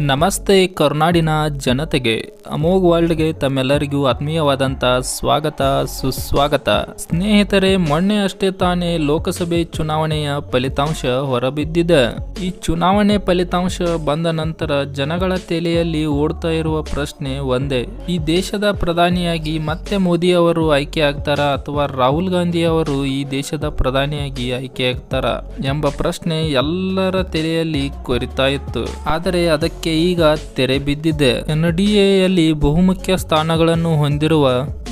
ನಮಸ್ತೆ ಕರ್ನಾಡಿನ ಜನತೆಗೆ ಅಮೋಘ ವರ್ಲ್ಡ್ಗೆ ತಮ್ಮೆಲ್ಲರಿಗೂ ಆತ್ಮೀಯವಾದಂಥ ಸ್ವಾಗತ ಸುಸ್ವಾಗತ. ಸ್ನೇಹಿತರೆ, ಮೊನ್ನೆ ಅಷ್ಟೇ ತಾನೇ ಲೋಕಸಭೆ ಚುನಾವಣೆಯ ಫಲಿತಾಂಶ ಹೊರಬಿದ್ದಿದೆ. ಈ ಚುನಾವಣೆ ಫಲಿತಾಂಶ ಬಂದ ನಂತರ ಜನಗಳ ತಲೆಯಲ್ಲಿ ಓಡ್ತಾ ಇರುವ ಪ್ರಶ್ನೆ ಒಂದೇ: ಈ ದೇಶದ ಪ್ರಧಾನಿಯಾಗಿ ಮತ್ತೆ ಮೋದಿ ಅವರು ಆಯ್ಕೆ ಆಗ್ತಾರಾ ಅಥವಾ ರಾಹುಲ್ ಗಾಂಧಿ ಅವರು ಈ ದೇಶದ ಪ್ರಧಾನಿಯಾಗಿ ಆಯ್ಕೆ ಆಗ್ತಾರಾ ಎಂಬ ಪ್ರಶ್ನೆ ಎಲ್ಲರ ತಲೆಯಲ್ಲಿ ಕೊರಿತಾ ಇತ್ತು. ಆದರೆ ಅದಕ್ಕೆ ಈಗ ತೆರೆ ಬಿದ್ದಿದೆ. ಎನ್ಡಿಎಯಲ್ಲಿ ಬಹುಮುಖ್ಯ ಸ್ಥಾನಗಳನ್ನು ಹೊಂದಿರುವ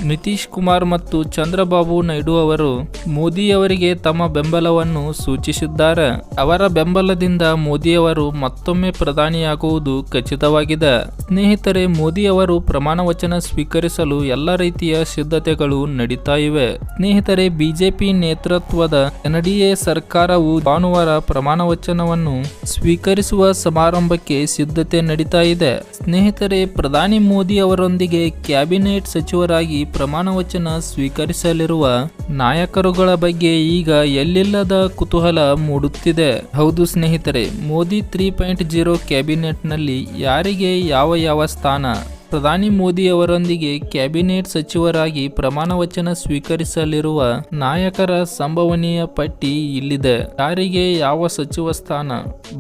ನಿತೀಶ್ ಕುಮಾರ್ ಮತ್ತು ಚಂದ್ರಬಾಬು ನಾಯ್ಡು ಅವರು ಮೋದಿ ಅವರಿಗೆ ತಮ್ಮ ಬೆಂಬಲವನ್ನು ಸೂಚಿಸಿದ್ದಾರೆ. ಅವರ ಬೆಂಬಲದಿಂದ ಮೋದಿ ಅವರು ಮತ್ತೊಮ್ಮೆ ಪ್ರಧಾನಿಯಾಗುವುದು ಖಚಿತವಾಗಿದೆ. ಸ್ನೇಹಿತರೆ, ಮೋದಿ ಅವರು ಪ್ರಮಾಣ ವಚನ ಸ್ವೀಕರಿಸಲು ಎಲ್ಲ ರೀತಿಯ ಸಿದ್ಧತೆಗಳು ನಡೀತಾ ಇವೆ. ಸ್ನೇಹಿತರೆ, ಬಿಜೆಪಿ ನೇತೃತ್ವದ ಎನ್ಡಿಎ ಸರ್ಕಾರವು ಭಾನುವಾರ ಪ್ರಮಾಣ ವಚನವನ್ನು ಸ್ವೀಕರಿಸುವ ಸಮಾರಂಭಕ್ಕೆ ಸಿದ್ಧತೆ ನಡೀತಾ ಇದೆ. ಸ್ನೇಹಿತರೆ, ಪ್ರಧಾನಿ ಮೋದಿ ಅವರೊಂದಿಗೆ ಕ್ಯಾಬಿನೆಟ್ ಸಚಿವರಾಗಿ ಪ್ರಮಾಣ ವಚನ ಸ್ವೀಕರಿಸಲಿರುವ ನಾಯಕರುಗಳ ಬಗ್ಗೆ ಈಗ ಎಲ್ಲಿಲ್ಲದ ಕುತೂಹಲ ಮೂಡುತ್ತಿದೆ. ಹೌದು ಸ್ನೇಹಿತರೆ, ಮೋದಿ 3.0 ಕ್ಯಾಬಿನೆಟ್ನಲ್ಲಿ ಯಾರಿಗೆ ಯಾವ ಸ್ಥಾನ? ಪ್ರಧಾನಿ ಮೋದಿ ಅವರೊಂದಿಗೆ ಕ್ಯಾಬಿನೆಟ್ ಸಚಿವರಾಗಿ ಪ್ರಮಾಣ ವಚನ ಸ್ವೀಕರಿಸಲಿರುವ ನಾಯಕರ ಸಂಭವನೀಯ ಪಟ್ಟಿ ಇಲ್ಲಿದೆ. ಯಾರಿಗೆ ಯಾವ ಸಚಿವ ಸ್ಥಾನ?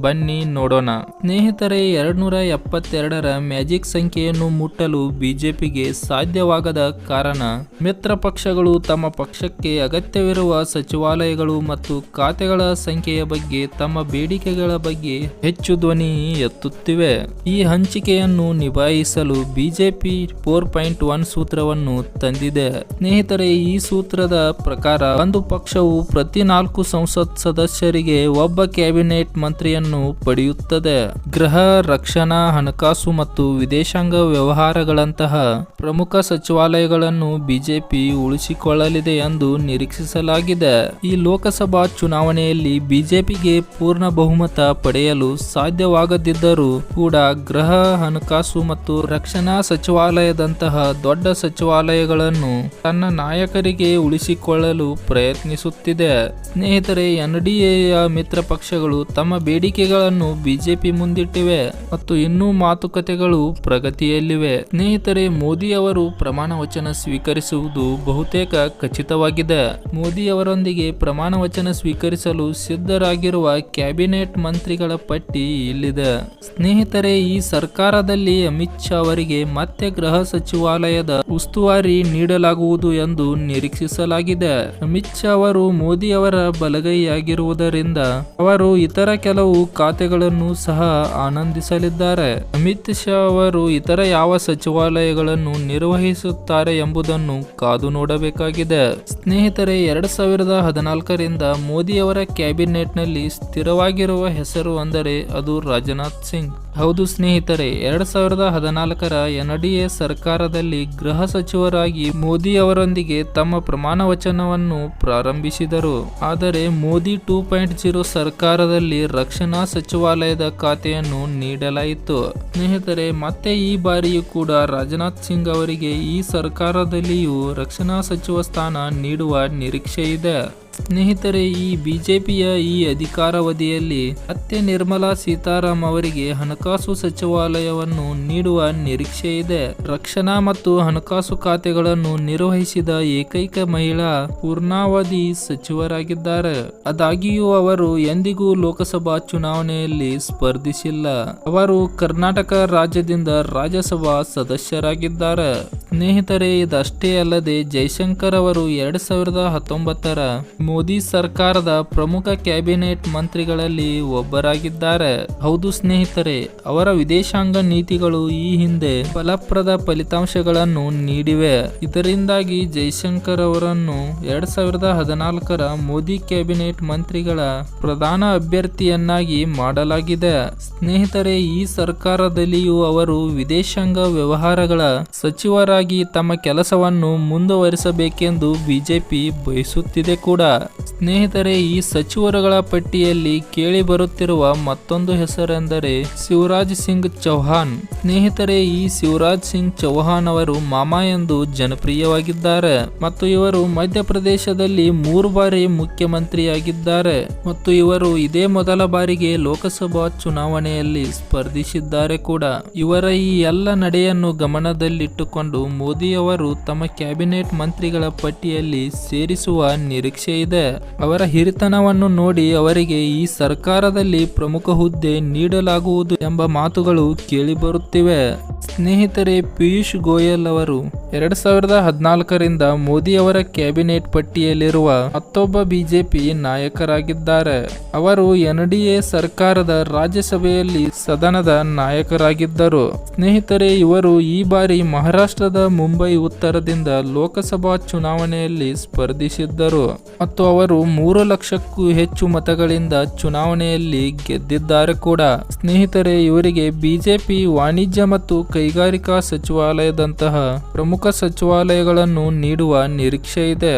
ಬನ್ನಿ ನೋಡೋಣ. ಸ್ನೇಹಿತರೆ, 272ರ ಮ್ಯಾಜಿಕ್ ಸಂಖ್ಯೆಯನ್ನು ಮುಟ್ಟಲು ಬಿಜೆಪಿಗೆ ಸಾಧ್ಯವಾಗದ ಕಾರಣ ಮಿತ್ರ ಪಕ್ಷಗಳು ತಮ್ಮ ಪಕ್ಷಕ್ಕೆ ಅಗತ್ಯವಿರುವ ಸಚಿವಾಲಯಗಳು ಮತ್ತು ಖಾತೆಗಳ ಸಂಖ್ಯೆಯ ಬಗ್ಗೆ ತಮ್ಮ ಬೇಡಿಕೆಗಳ ಬಗ್ಗೆ ಹೆಚ್ಚು ಧ್ವನಿ ಎತ್ತುತ್ತಿವೆ. ಈ ಹಂಚಿಕೆಯನ್ನು ನಿಭಾಯಿಸಲು ಬಿಜೆಪಿ 4.1 ಸೂತ್ರವನ್ನು ತಂದಿದೆ. ಸ್ನೇಹಿತರೆ, ಈ ಸೂತ್ರದ ಪ್ರಕಾರ ಒಂದು ಪಕ್ಷವು ಪ್ರತಿ 4 ಸಂಸತ್ ಸದಸ್ಯರಿಗೆ ಒಬ್ಬ ಕ್ಯಾಬಿನೆಟ್ ಮಂತ್ರಿಯನ್ನು ಪಡೆಯುತ್ತದೆ. ಗೃಹ, ರಕ್ಷಣಾ, ಹಣಕಾಸು ಮತ್ತು ವಿದೇಶಾಂಗ ವ್ಯವಹಾರಗಳಂತಹ ಪ್ರಮುಖ ಸಚಿವಾಲಯಗಳನ್ನು ಬಿಜೆಪಿ ಉಳಿಸಿಕೊಳ್ಳಲಿದೆ ಎಂದು ನಿರೀಕ್ಷಿಸಲಾಗಿದೆ. ಈ ಲೋಕಸಭಾ ಚುನಾವಣೆಯಲ್ಲಿ ಬಿಜೆಪಿಗೆ ಪೂರ್ಣ ಬಹುಮತ ಪಡೆಯಲು ಸಾಧ್ಯವಾಗದಿದ್ದರೂ ಕೂಡ ಗೃಹ, ಹಣಕಾಸು ಮತ್ತು ರಕ್ಷಣಾ ಸಚಿವಾಲಯದಂತಹ ದೊಡ್ಡ ಸಚಿವಾಲಯಗಳನ್ನು ತನ್ನ ನಾಯಕರಿಗೆ ಉಳಿಸಿಕೊಳ್ಳಲು ಪ್ರಯತ್ನಿಸುತ್ತಿದೆ. ಸ್ನೇಹಿತರೆ, ಎನ್ಡಿಎಯ ಮಿತ್ರ ಪಕ್ಷಗಳು ತಮ್ಮ ಬೇಡಿಕೆಗಳನ್ನು ಬಿಜೆಪಿ ಮುಂದಿಟ್ಟಿವೆ ಮತ್ತು ಇನ್ನೂ ಮಾತುಕತೆಗಳು ಪ್ರಗತಿಯಲ್ಲಿವೆ. ಸ್ನೇಹಿತರೆ, ಮೋದಿ ಅವರು ಪ್ರಮಾಣ ವಚನ ಸ್ವೀಕರಿಸುವುದು ಬಹುತೇಕ ಖಚಿತವಾಗಿದೆ. ಮೋದಿ ಅವರೊಂದಿಗೆ ಪ್ರಮಾಣ ವಚನ ಸ್ವೀಕರಿಸಲು ಸಿದ್ಧರಾಗಿರುವ ಕ್ಯಾಬಿನೆಟ್ ಮಂತ್ರಿಗಳ ಪಟ್ಟಿ ಇಲ್ಲಿದೆ. ಸ್ನೇಹಿತರೆ, ಈ ಸರ್ಕಾರದಲ್ಲಿ ಅಮಿತ್ ಶಾ ಅವರಿಗೆ ಮತ್ತೆ ಗೃಹ ಸಚಿವಾಲಯದ ಉಸ್ತುವಾರಿ ನೀಡಲಾಗುವುದು ಎಂದು ನಿರೀಕ್ಷಿಸಲಾಗಿದೆ. ಅಮಿತ್ ಶಾ ಅವರು ಮೋದಿ ಅವರ ಬಲಗೈಯಾಗಿರುವುದರಿಂದ ಅವರು ಇತರ ಕೆಲವು ಖಾತೆಗಳನ್ನು ಸಹ ಆನಂದಿಸಲಿದ್ದಾರೆ. ಅಮಿತ್ ಶಾ ಅವರು ಇತರ ಯಾವ ಸಚಿವಾಲಯಗಳನ್ನು ನಿರ್ವಹಿಸುತ್ತಾರೆ ಎಂಬುದನ್ನು ಕಾದು ನೋಡಬೇಕಾಗಿದೆ. ಸ್ನೇಹಿತರೆ, 2014ರಿಂದ ಮೋದಿ ಅವರ ಕ್ಯಾಬಿನೆಟ್ನಲ್ಲಿ ಸ್ಥಿರವಾಗಿರುವ ಹೆಸರು ಅಂದರೆ ಅದು ರಾಜನಾಥ್ ಸಿಂಗ್. ಹೌದು ಸ್ನೇಹಿತರೆ, 2014ರ ಎನ್ಡಿಎ ಸರ್ಕಾರದಲ್ಲಿ ಗೃಹ ಸಚಿವರಾಗಿ ಮೋದಿ ಅವರೊಂದಿಗೆ ತಮ್ಮ ಪ್ರಮಾಣ ವಚನವನ್ನು ಪ್ರಾರಂಭಿಸಿದರು. ಆದರೆ ಮೋದಿ 2.0 ಸರ್ಕಾರದಲ್ಲಿ ರಕ್ಷಣಾ ಸಚಿವಾಲಯದ ಖಾತೆಯನ್ನು ನೀಡಲಾಯಿತು. ಸ್ನೇಹಿತರೆ, ಮತ್ತೆ ಈ ಬಾರಿಯೂ ಕೂಡ ರಾಜನಾಥ್ ಸಿಂಗ್ ಅವರಿಗೆ ಈ ಸರ್ಕಾರದಲ್ಲಿಯೂ ರಕ್ಷಣಾ ಸಚಿವ ಸ್ಥಾನ ನೀಡುವ ನಿರೀಕ್ಷೆ ಇದೆ. ಸ್ನೇಹಿತರೆ, ಈ ಬಿಜೆಪಿಯ ಈ ಅಧಿಕಾರಾವಧಿಯಲ್ಲಿ ಮತ್ತೆ ನಿರ್ಮಲಾ ಸೀತಾರಾಮನ್ ಅವರಿಗೆ ಹಣಕಾಸು ಸಚಿವಾಲಯವನ್ನು ನೀಡುವ ನಿರೀಕ್ಷೆ ಇದೆ. ರಕ್ಷಣಾ ಮತ್ತು ಹಣಕಾಸು ಖಾತೆಗಳನ್ನು ನಿರ್ವಹಿಸಿದ ಏಕೈಕ ಮಹಿಳಾ ಪೂರ್ಣಾವಧಿ ಸಚಿವರಾಗಿದ್ದಾರೆ. ಆದಾಗ್ಯೂ ಅವರು ಎಂದಿಗೂ ಲೋಕಸಭಾ ಚುನಾವಣೆಯಲ್ಲಿ ಸ್ಪರ್ಧಿಸಿಲ್ಲ. ಅವರು ಕರ್ನಾಟಕ ರಾಜ್ಯದಿಂದ ರಾಜ್ಯಸಭಾ ಸದಸ್ಯರಾಗಿದ್ದಾರೆ. ಸ್ನೇಹಿತರೆ, ಇದಷ್ಟೇ ಅಲ್ಲದೆ ಜೈಶಂಕರ್ ಅವರು 2019ರ ಮೋದಿ ಸರ್ಕಾರದ ಪ್ರಮುಖ ಕ್ಯಾಬಿನೆಟ್ ಮಂತ್ರಿಗಳಲ್ಲಿ ಒಬ್ಬರಾಗಿದ್ದಾರೆ. ಹೌದು ಸ್ನೇಹಿತರೆ, ಅವರ ವಿದೇಶಾಂಗ ನೀತಿಗಳು ಈ ಹಿಂದೆ ಫಲಪ್ರದ ಫಲಿತಾಂಶಗಳನ್ನು ನೀಡಿವೆ. ಇದರಿಂದಾಗಿ ಜೈಶಂಕರ್ ಅವರನ್ನು 2014ರ ಮೋದಿ ಕ್ಯಾಬಿನೆಟ್ ಮಂತ್ರಿಗಳ ಪ್ರಧಾನ ಅಭ್ಯರ್ಥಿಯನ್ನಾಗಿ ಮಾಡಲಾಗಿದೆ. ಸ್ನೇಹಿತರೆ, ಈ ಸರ್ಕಾರದಲ್ಲಿಯೂ ಅವರು ವಿದೇಶಾಂಗ ವ್ಯವಹಾರಗಳ ಸಚಿವರಾಗಿ ತಮ್ಮ ಕೆಲಸವನ್ನು ಮುಂದುವರಿಸಬೇಕೆಂದು ಬಿಜೆಪಿ ಬಯಸುತ್ತಿದೆ ಕೂಡ. ಸ್ನೇಹಿತರೆ, ಈ ಸಚಿವರುಗಳ ಪಟ್ಟಿಯಲ್ಲಿ ಕೇಳಿ ಬರುತ್ತಿರುವ ಮತ್ತೊಂದು ಹೆಸರೆಂದರೆ ಶಿವರಾಜ್ ಸಿಂಗ್ ಚೌಹಾಣ್. ಸ್ನೇಹಿತರೆ, ಈ ಶಿವರಾಜ್ ಸಿಂಗ್ ಚೌಹಾಣ್ ಅವರು ಮಾಮಾ ಎಂದು ಜನಪ್ರಿಯವಾಗಿದ್ದಾರೆ ಮತ್ತು ಇವರು ಮಧ್ಯಪ್ರದೇಶದಲ್ಲಿ 3 ಬಾರಿ ಮುಖ್ಯಮಂತ್ರಿಯಾಗಿದ್ದಾರೆ ಮತ್ತು ಇವರು ಇದೇ ಮೊದಲ ಬಾರಿಗೆ ಲೋಕಸಭಾ ಚುನಾವಣೆಯಲ್ಲಿ ಸ್ಪರ್ಧಿಸಿದ್ದಾರೆ ಕೂಡ. ಇವರ ಈ ಎಲ್ಲ ನಡೆಯನ್ನು ಗಮನದಲ್ಲಿಟ್ಟುಕೊಂಡು ಮೋದಿ ಅವರು ತಮ್ಮ ಕ್ಯಾಬಿನೆಟ್ ಮಂತ್ರಿಗಳ ಪಟ್ಟಿಯಲ್ಲಿ ಸೇರಿಸುವ ನಿರೀಕ್ಷೆ ಇದೆ. ಅವರ ಹಿರಿತನವನ್ನು ನೋಡಿ ಅವರಿಗೆ ಈ ಸರ್ಕಾರದಲ್ಲಿ ಪ್ರಮುಖ ಹುದ್ದೆ ನೀಡಲಾಗುವುದು ಎಂಬ ಮಾತುಗಳು ಕೇಳಿಬರುತ್ತಿವೆ. ಸ್ನೇಹಿತರೆ, ಪಿಯೂಷ್ ಗೋಯಲ್ ಅವರು 2014ರಿಂದ ಮೋದಿ ಅವರ ಕ್ಯಾಬಿನೆಟ್ ಪಟ್ಟಿಯಲ್ಲಿರುವ ಮತ್ತೊಬ್ಬ ಬಿಜೆಪಿ ನಾಯಕರಾಗಿದ್ದಾರೆ. ಅವರು NDA ಸರ್ಕಾರದ ರಾಜ್ಯಸಭೆಯಲ್ಲಿ ಸದನದ ನಾಯಕರಾಗಿದ್ದರು. ಸ್ನೇಹಿತರೆ, ಇವರು ಈ ಬಾರಿ ಮಹಾರಾಷ್ಟ್ರದ ಮುಂಬೈ ಉತ್ತರದಿಂದ ಲೋಕಸಭಾ ಚುನಾವಣೆಯಲ್ಲಿ ಸ್ಪರ್ಧಿಸಿದ್ದರು ಮತ್ತು ಅವರು 3 ಲಕ್ಷಕ್ಕೂ ಹೆಚ್ಚು ಮತಗಳಿಂದ ಚುನಾವಣೆಯಲ್ಲಿ ಗೆದ್ದಿದ್ದಾರೆ ಕೂಡ. ಸ್ನೇಹಿತರೆ, ಇವರಿಗೆ ಬಿಜೆಪಿ ವಾಣಿಜ್ಯ ಮತ್ತು ಕೈಗಾರಿಕಾ ಸಚಿವಾಲಯದಂತಹ ಪ್ರಮುಖ ಸಚಿವಾಲಯಗಳನ್ನು ನೀಡುವ ನಿರೀಕ್ಷೆ ಇದೆ.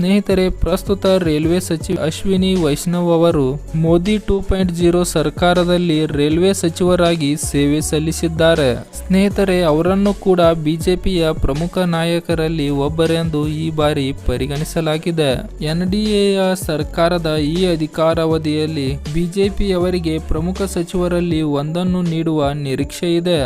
ಸ್ನೇಹಿತರೆ, ಪ್ರಸ್ತುತ ರೈಲ್ವೆ ಸಚಿವ ಅಶ್ವಿನಿ ವೈಷ್ಣವ್ ಅವರು ಮೋದಿ 2.0 ಸರ್ಕಾರದಲ್ಲಿ ರೈಲ್ವೆ ಸಚಿವರಾಗಿ ಸೇವೆ ಸಲ್ಲಿಸಿದ್ದಾರೆ. ಸ್ನೇಹಿತರೆ, ಅವರನ್ನು ಕೂಡ ಬಿಜೆಪಿಯ ಪ್ರಮುಖ ನಾಯಕರಲ್ಲಿ ಒಬ್ಬರೆಂದು ಈ ಬಾರಿ ಪರಿಗಣಿಸಲಾಗಿದೆ. NDAಯ ಸರ್ಕಾರದ ಈ ಅಧಿಕಾರಾವಧಿಯಲ್ಲಿ ಬಿಜೆಪಿಯವರಿಗೆ ಪ್ರಮುಖ ಸಚಿವರಲ್ಲಿ ಒಂದನ್ನು ನೀಡುವ ನಿರೀಕ್ಷೆ ಇದೆ.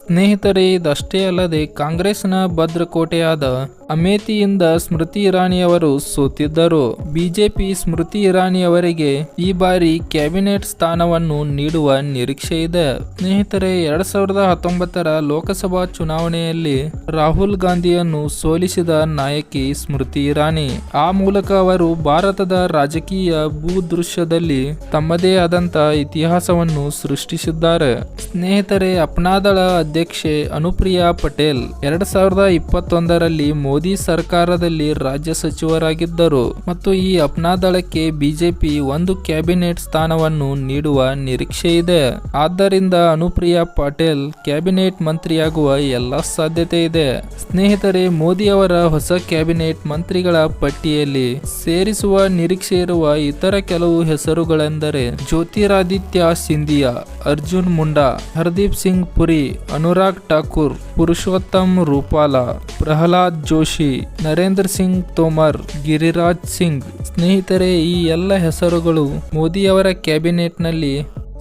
ಸ್ನೇಹಿತರೆ, ಇದಷ್ಟೇ ಅಲ್ಲದೆ ಕಾಂಗ್ರೆಸ್ನ ಭದ್ರಕೋಟೆಯಾದ ಅಮೇಥಿಯಿಂದ ಸ್ಮೃತಿ ಇರಾನಿ ಅವರು ಸೋತಿದ್ದರು. ಬಿಜೆಪಿ ಸ್ಮೃತಿ ಇರಾನಿ ಅವರಿಗೆ ಈ ಬಾರಿ ಕ್ಯಾಬಿನೆಟ್ ಸ್ಥಾನವನ್ನು ನೀಡುವ ನಿರೀಕ್ಷೆ ಇದೆ. ಸ್ನೇಹಿತರೆ, 2019ರ ಲೋಕಸಭಾ ಚುನಾವಣೆಯಲ್ಲಿ ರಾಹುಲ್ ಗಾಂಧಿಯನ್ನು ಸೋಲಿಸಿದ ನಾಯಕಿ ಸ್ಮೃತಿ ಇರಾನಿ. ಆ ಮೂಲಕ ಅವರು ಭಾರತದ ರಾಜಕೀಯ ಭೂದೃಶ್ಯದಲ್ಲಿ ತಮ್ಮದೇ ಆದಂತ ಇತಿಹಾಸವನ್ನು ಸೃಷ್ಟಿಸಿದ್ದಾರೆ. ಸ್ನೇಹಿತರೆ, ಅಪ್ನಾದಳ ಅಧ್ಯಕ್ಷೆ ಅನುಪ್ರಿಯಾ ಪಟೇಲ್ 2021ರಲ್ಲಿ ಮೋದಿ ಸರ್ಕಾರದಲ್ಲಿ ರಾಜ್ಯ ಸಚಿವರಾಗಿದ್ದರು ಮತ್ತು ಈ ಅಪ್ನಾದಳಕ್ಕೆ ಬಿಜೆಪಿ ಒಂದು ಕ್ಯಾಬಿನೆಟ್ ಸ್ಥಾನವನ್ನು ನೀಡುವ ನಿರೀಕ್ಷೆ ಇದೆ. ಆದ್ದರಿಂದ ಅನುಪ್ರಿಯಾ ಪಟೇಲ್ ಕ್ಯಾಬಿನೆಟ್ ಮಂತ್ರಿಯಾಗುವ ಎಲ್ಲ ಸಾಧ್ಯತೆ ಇದೆ. ಸ್ನೇಹಿತರೆ, ಮೋದಿ ಅವರ ಹೊಸ ಕ್ಯಾಬಿನೆಟ್ ಮಂತ್ರಿಗಳ ಪಟ್ಟಿಯಲ್ಲಿ ಸೇರಿಸುವ ನಿರೀಕ್ಷೆ ಇರುವ ಇತರ ಕೆಲವು ಹೆಸರುಗಳೆಂದರೆ ಜ್ಯೋತಿರಾದಿತ್ಯ ಸಿಂಧಿಯಾ, ಅರ್ಜುನ್ ಮುಂಡಾ, ಹರ್ದೀಪ್ ಸಿಂಗ್ ಪುರಿ, ಅನುರಾಗ್ ಠಾಕೂರ್, ಪುರುಷೋತ್ತಮ್ ರೂಪಾಲ, ಪ್ರಹ್ಲಾದ್ ಜೋಶಿ, ನರೇಂದ್ರ ಸಿಂಗ್ ತೋಮರ್, ಗಿರಿರಾಜ್ ಸಿಂಗ್. ಸ್ನೇಹಿತರೆ, ಈ ಎಲ್ಲ ಹೆಸರುಗಳು ಮೋದಿ ಅವರ ಕ್ಯಾಬಿನೆಟ್ನಲ್ಲಿ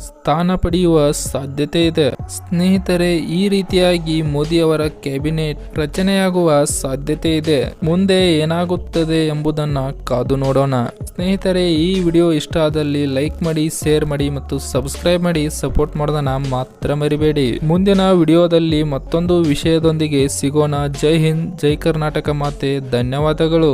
ಸ್ಥಾನ ಪಡೆಯುವ ಸಾಧ್ಯತೆ ಇದೆ. ಸ್ನೇಹಿತರೆ, ಈ ರೀತಿಯಾಗಿ ಮೋದಿ ಅವರ ಕ್ಯಾಬಿನೆಟ್ ರಚನೆಯಾಗುವ ಸಾಧ್ಯತೆ ಇದೆ. ಮುಂದೆ ಏನಾಗುತ್ತದೆ ಎಂಬುದನ್ನು ಕಾದು ನೋಡೋಣ. ಸ್ನೇಹಿತರೆ, ಈ ವಿಡಿಯೋ ಇಷ್ಟ ಆದಲ್ಲಿ ಲೈಕ್ ಮಾಡಿ, ಶೇರ್ ಮಾಡಿ ಮತ್ತು ಸಬ್ಸ್ಕ್ರೈಬ್ ಮಾಡಿ ಸಪೋರ್ಟ್ ಮಾಡೋದನ್ನ ಮಾತ್ರ ಮರಿಬೇಡಿ. ಮುಂದಿನ ವಿಡಿಯೋದಲ್ಲಿ ಮತ್ತೊಂದು ವಿಷಯದೊಂದಿಗೆ ಸಿಗೋಣ. ಜೈ ಹಿಂದ್, ಜೈ ಕರ್ನಾಟಕ ಮಾತೆ. ಧನ್ಯವಾದಗಳು.